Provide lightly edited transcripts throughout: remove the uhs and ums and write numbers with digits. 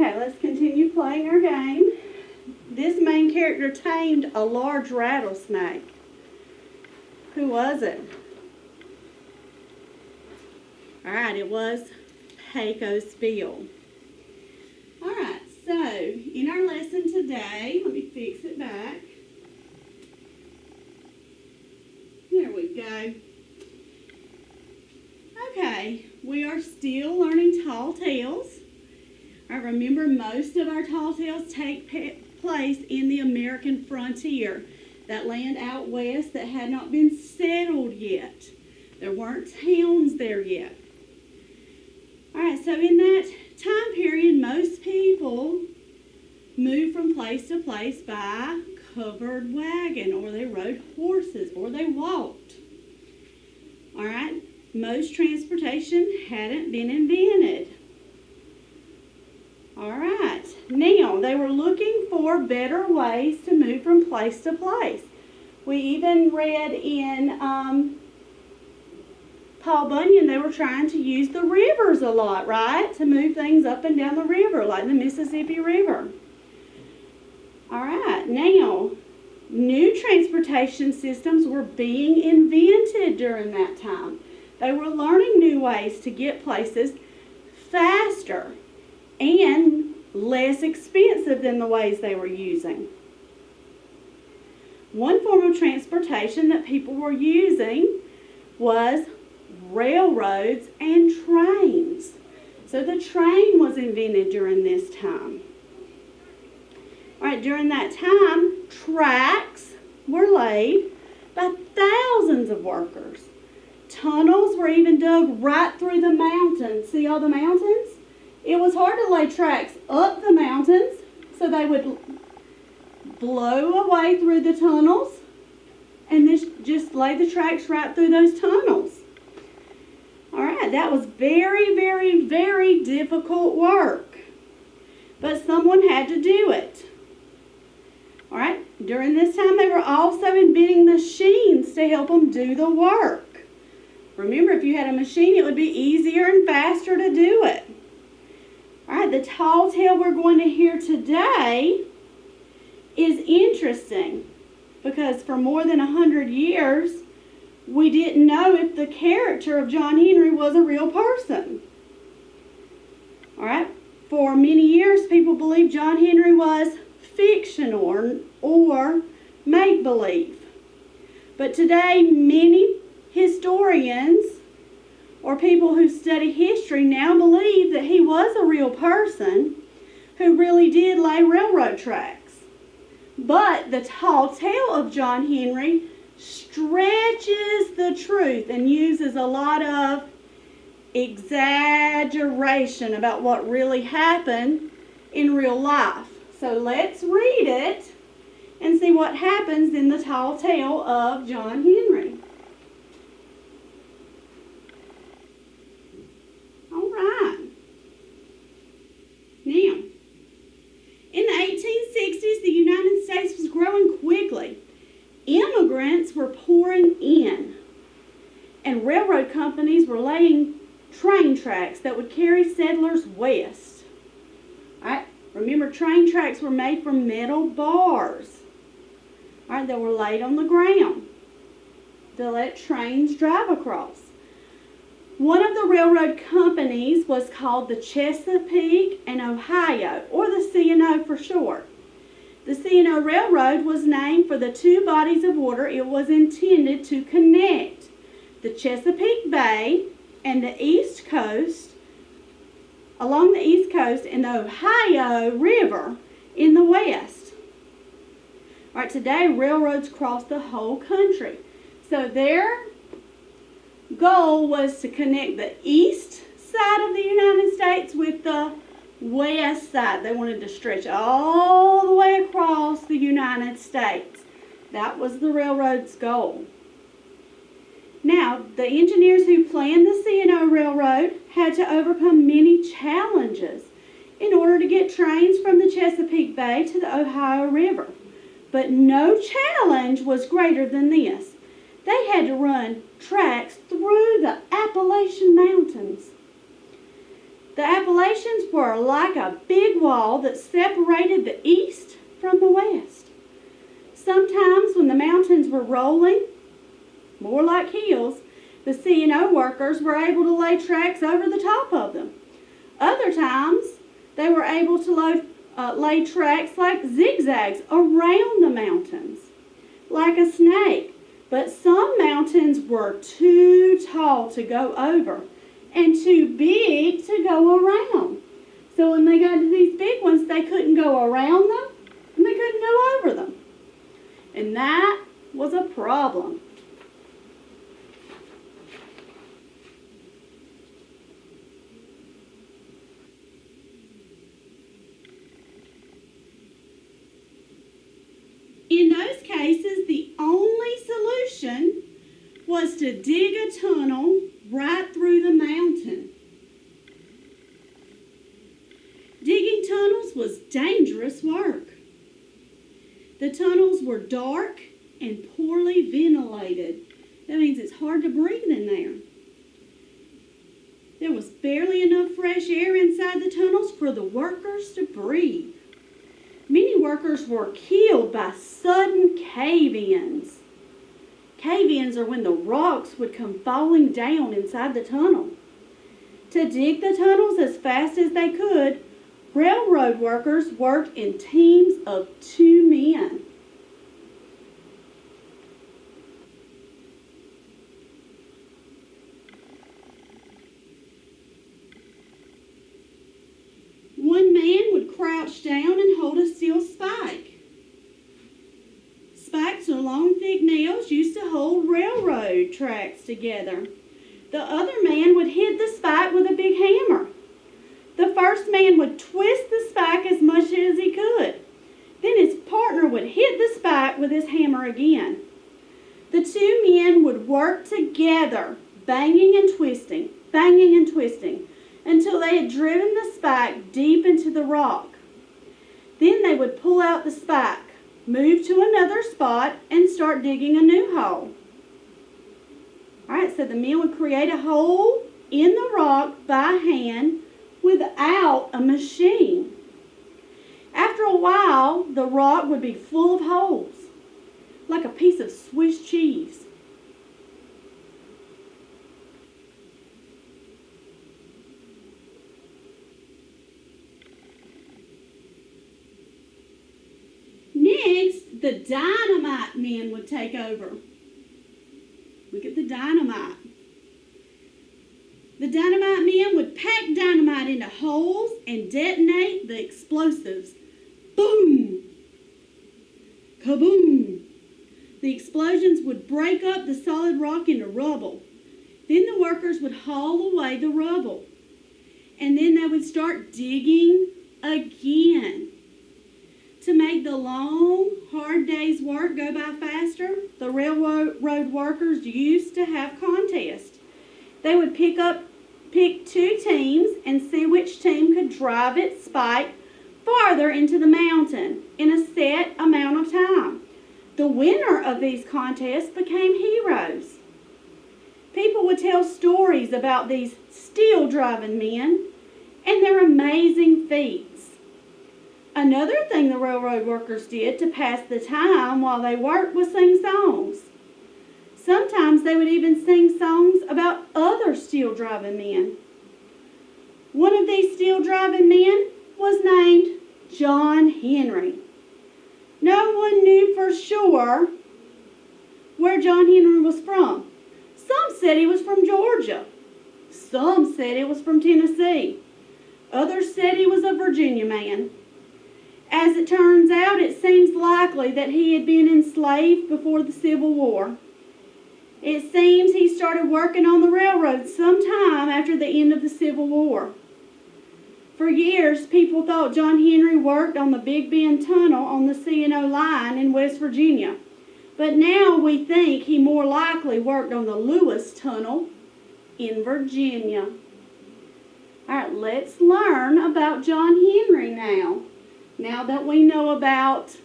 Okay, let's continue playing our game. This main character tamed a large rattlesnake. Who was it? Alright, it was Pecos Bill. Alright, so in our lesson today, let me fix it back. There we go. Okay, we are still learning tall tales. I remember most of our tall tales take place in the American frontier, that land out west that had not been settled yet. There weren't towns there yet. All right, so in that time period, most people moved from place to place by covered wagon, or they rode horses, or they walked. All right, most transportation hadn't been invented. All right, now they were looking for better ways to move from place to place. We even read in Paul Bunyan, they were trying to use the rivers a lot, right? To move things up and down the river, like the Mississippi River. All right, now, new transportation systems were being invented during that time. They were learning new ways to get places faster and less expensive than the ways they were using. One form of transportation that people were using was railroads and trains. So the train was invented during this time. All right, during that time, tracks were laid by thousands of workers. Tunnels were even dug right through the mountains. See all the mountains? It was hard to lay tracks up the mountains, so they would blow away through the tunnels and just lay the tracks right through those tunnels. All right, that was very, very, very difficult work, but someone had to do it. All right, during this time, they were also inventing machines to help them do the work. Remember, if you had a machine, it would be easier and faster to do it. All right, the tall tale we're going to hear today is interesting because for more than 100 years, we didn't know if the character of John Henry was a real person. All right, for many years, people believed John Henry was fictional or make-believe. But today, many historians or people who study history now believe that he was a real person who really did lay railroad tracks. But the tall tale of John Henry stretches the truth and uses a lot of exaggeration about what really happened in real life. So let's read it and see what happens in the tall tale of John Henry. Now, in the 1860s, the United States was growing quickly. Immigrants were pouring in, and railroad companies were laying train tracks that would carry settlers west. All right, remember, train tracks were made from metal bars. All right, that were laid on the ground to let trains drive across. One of the railroad companies was called the Chesapeake and Ohio, or the C&O for short. The C&O Railroad was named for the two bodies of water it was intended to connect, the Chesapeake Bay and the East Coast, along the East Coast, and the Ohio River in the West. All right, today railroads cross the whole country. So their goal was to connect the east side of the United States with the west side. They wanted to stretch all the way across the United States. That was the railroad's goal. Now, the engineers who planned the C&O Railroad had to overcome many challenges in order to get trains from the Chesapeake Bay to the Ohio River. But no challenge was greater than this. They had to run tracks through the Appalachian Mountains. The Appalachians were like a big wall that separated the east from the west. Sometimes when the mountains were rolling, more like hills, the C&O workers were able to lay tracks over the top of them. Other times, they were able to lay tracks like zigzags around the mountains, like a snake. But some mountains were too tall to go over and too big to go around. So when they got to these big ones, they couldn't go around them and they couldn't go over them. And that was a problem. In those cases, the only solution was to dig a tunnel right through the mountain. Digging tunnels was dangerous work. The tunnels were dark and poorly ventilated. That means it's hard to breathe in there. There was barely enough fresh air inside the tunnels for the workers to breathe. Many workers were killed by sudden cave-ins. Cave-ins are when the rocks would come falling down inside the tunnel. To dig the tunnels as fast as they could, railroad workers worked in teams of 2 men. One man would crouch down and hold a steel spike. Spikes are long, thick nails used to hold railroad tracks together. The other man would hit the spike with a big hammer. The first man would twist the spike as much as he could. Then his partner would hit the spike with his hammer again. The 2 men would work together, banging and twisting, until they had driven the spike deep into the rock. Then they would pull out the spike, move to another spot, and start digging a new hole. All right, so the men would create a hole in the rock by hand without a machine. After a while, the rock would be full of holes, like a piece of Swiss cheese. Next, the dynamite men would take over. Look at the dynamite. The dynamite men would pack dynamite into holes and detonate the explosives. Boom! Kaboom! The explosions would break up the solid rock into rubble. Then the workers would haul away the rubble. And then they would start digging again. To make the long, hard day's work go by faster, the railroad workers used to have contests. They would pick 2 teams and see which team could drive its spike farther into the mountain in a set amount of time. The winner of these contests became heroes. People would tell stories about these steel-driving men and their amazing feats. Another thing the railroad workers did to pass the time while they worked was sing songs. Sometimes they would even sing songs about other steel-driving men. One of these steel-driving men was named John Henry. No one knew for sure where John Henry was from. Some said he was from Georgia. Some said he was from Tennessee. Others said he was a Virginia man. As it turns out, it seems likely that he had been enslaved before the Civil War. It seems he started working on the railroad sometime after the end of the Civil War. For years, people thought John Henry worked on the Big Bend Tunnel on the C&O line in West Virginia. But now we think he more likely worked on the Lewis Tunnel in Virginia. All right, let's learn about John Henry now. Now that we know about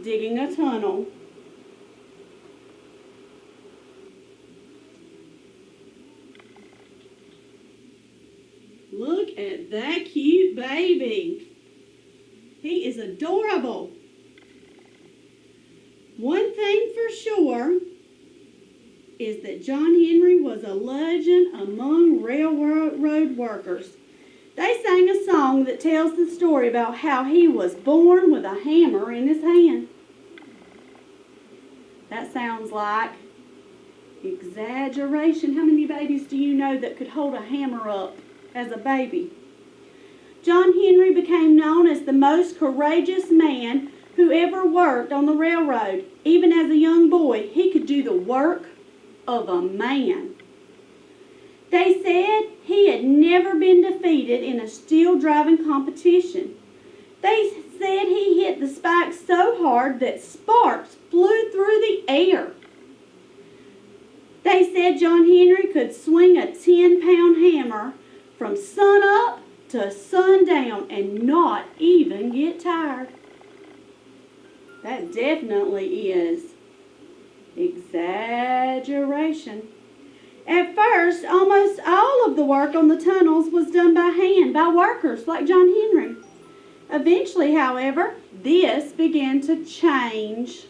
digging a tunnel. Look at that cute baby. He is adorable. One thing for sure is that John Henry was a legend among railroad workers. They sang a song that tells the story about how he was born with a hammer in his hand. That sounds like exaggeration. How many babies do you know that could hold a hammer up as a baby? John Henry became known as the most courageous man who ever worked on the railroad. Even as a young boy, he could do the work of a man. They said he had never been defeated in a steel driving competition. They said he hit the spikes so hard that sparks flew through the air. They said John Henry could swing a 10-pound hammer from sun up to sundown and not even get tired. That definitely is exaggeration. At first, almost all of the work on the tunnels was done by hand, by workers like John Henry. Eventually, however, this began to change.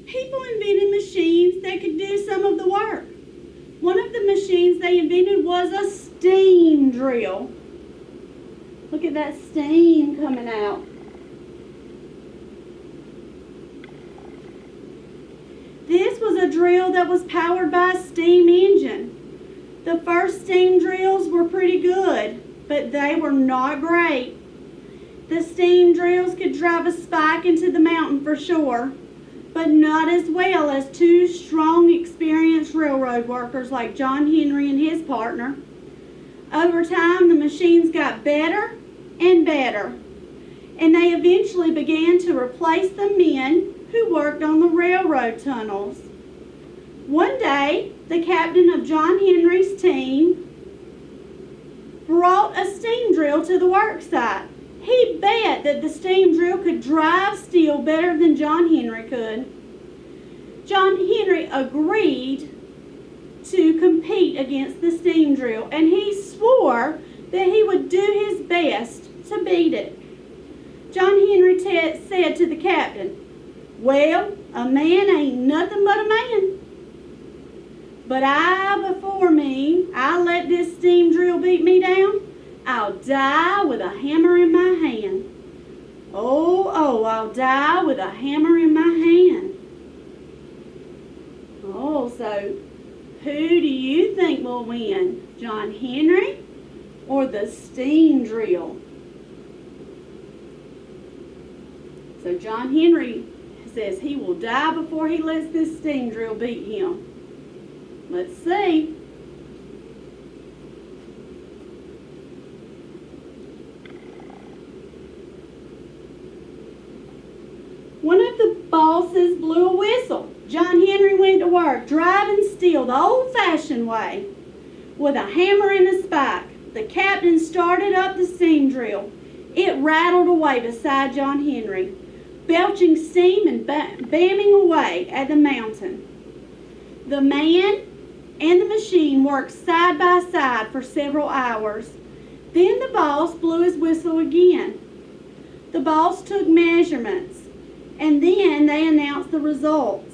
People invented machines that could do some of the work. One of the machines they invented was a steam drill. Look at that steam coming out. This was a drill that was powered by a steam engine. The first steam drills were pretty good, but they were not great. The steam drills could drive a spike into the mountain for sure, but not as well as two strong, experienced railroad workers like John Henry and his partner. Over time, the machines got better and better, and they eventually began to replace the men who worked on the railroad tunnels. One day, the captain of John Henry's team brought a steam drill to the work site. He bet that the steam drill could drive steel better than John Henry could. John Henry agreed to compete against the steam drill, and he swore that he would do his best to beat it. John Henry said to the captain, "Well, a man ain't nothing but a man. But before I let this steam drill beat me down, I'll die with a hammer in my hand. I'll die with a hammer in my hand." So who do you think will win? John Henry or the steam drill? So John Henry says he will die before he lets this steam drill beat him. Let's see. One of the bosses blew a whistle. John Henry went to work, driving steel the old-fashioned way, with a hammer and a spike. The captain started up the steam drill. It rattled away beside John Henry, belching steam and bamming away at the mountain. The man and the machine worked side by side for several hours. Then the boss blew his whistle again. The boss took measurements, and then they announced the results.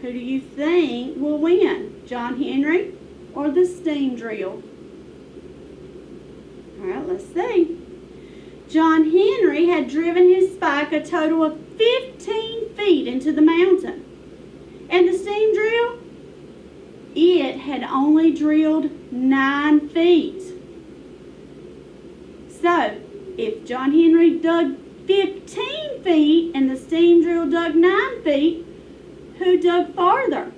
Who do you think will win? John Henry or the steam drill? All right, let's see. John Henry had driven his spike a total of 15 feet into the mountain. And the steam drill? It had only drilled 9 feet. So, if John Henry dug 15 feet and the steam drill dug 9 feet, who dug farther?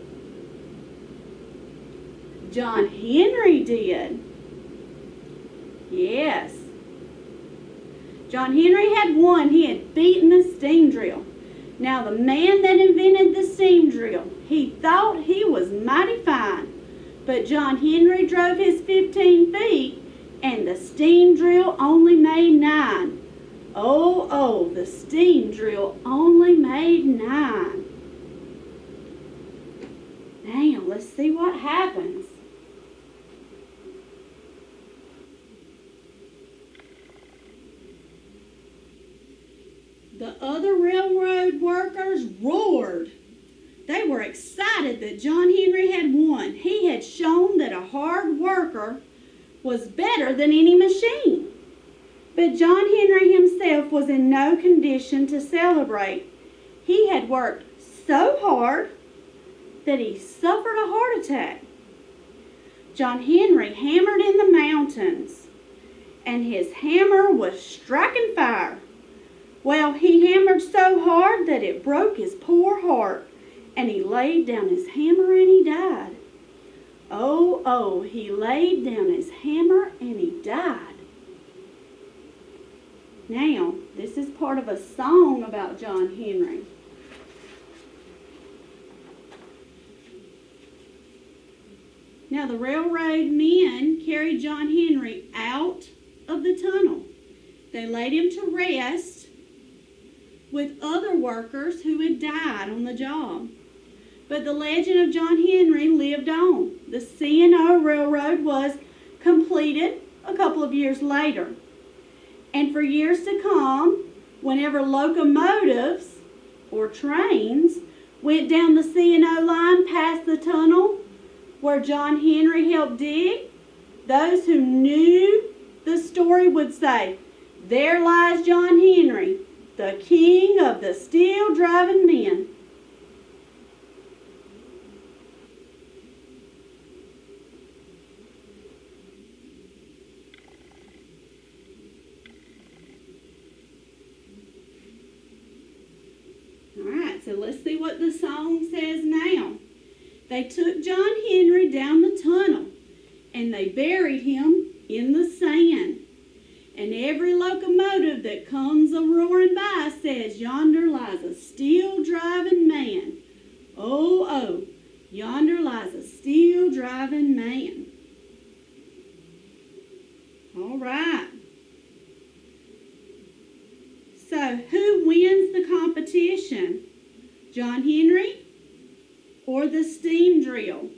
John Henry did. Yes. John Henry had won. He had beaten the steam drill. Now, the man that invented the steam drill, he thought he was mighty fine. But John Henry drove his 15 feet, and the steam drill only made 9. Oh, the steam drill only made 9. Now, let's see what happens. The other railroad workers roared. They were excited that John Henry had won. He had shown that a hard worker was better than any machine. But John Henry himself was in no condition to celebrate. He had worked so hard that he suffered a heart attack. John Henry hammered in the mountains, and his hammer was striking fire. Well, he hammered so hard that it broke his poor heart, and he laid down his hammer and he died. Oh, he laid down his hammer and he died. Now, this is part of a song about John Henry. Now, the railroad men carried John Henry out of the tunnel. They laid him to rest with other workers who had died on the job. But the legend of John Henry lived on. The C&O Railroad was completed a couple of years later. And for years to come, whenever locomotives or trains went down the C&O line past the tunnel where John Henry helped dig, those who knew the story would say, "There lies John Henry, the king of the steel-driving men." Alright, so let's see what the song says now. They took John Henry down the tunnel, and they buried him in the sand. And every locomotive that comes a-roaring by says, "Yonder lies a steel-driving man. Oh, yonder lies a steel-driving man." All right. So, who wins the competition? John Henry or the steam drill?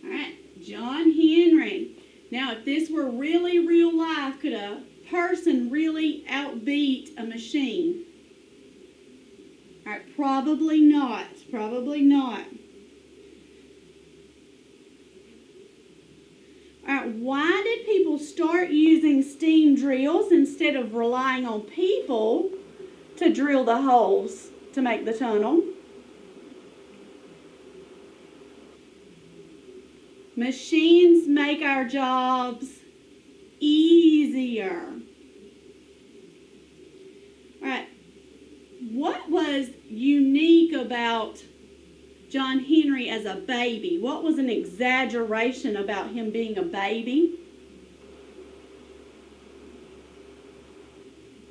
All right, John Henry. Now, if this were really real life, could a person really outbeat a machine? All right, probably not. Probably not. All right, why did people start using steam drills instead of relying on people to drill the holes to make the tunnel? Machines make our jobs easier. All right, what was unique about John Henry as a baby? What was an exaggeration about him being a baby?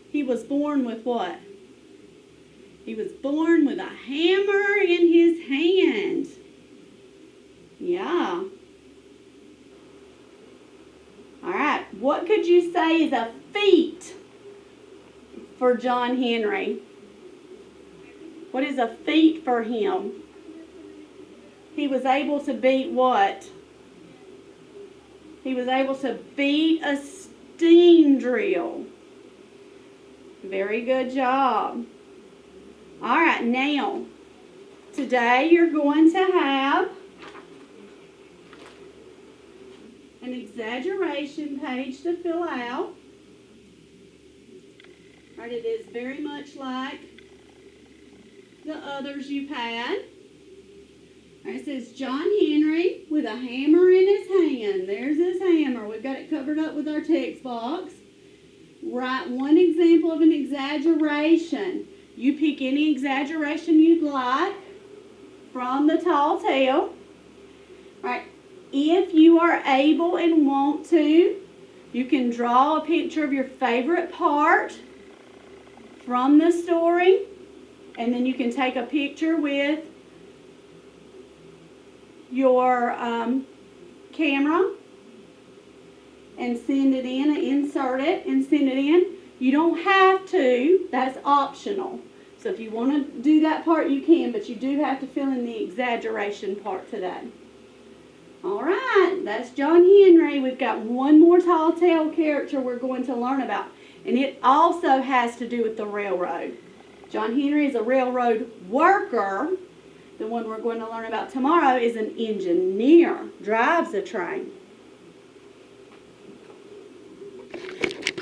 He was born with what? He was born with a hammer in his hand. Yeah. All right, what could you say is a feat for John Henry? What is a feat for him? He was able to beat what? He was able to beat a steam drill. Very good job. All right, now, today you're going to have an exaggeration page to fill out. All right, it is very much like the others you've had. All right, it says John Henry with a hammer in his hand. There's his hammer. We've got it covered up with our text box. Write one example of an exaggeration. You pick any exaggeration you'd like from the tall tale. Right. If you are able and want to, you can draw a picture of your favorite part from the story, and then you can take a picture with your camera and send it in and insert it and send it in. You don't have to, that's optional. So if you want to do that part, you can, but you do have to fill in the exaggeration part today. All right, that's John Henry. We've got one more tall tale character we're going to learn about, and it also has to do with the railroad. John Henry is a railroad worker. The one we're going to learn about tomorrow is an engineer, drives a train.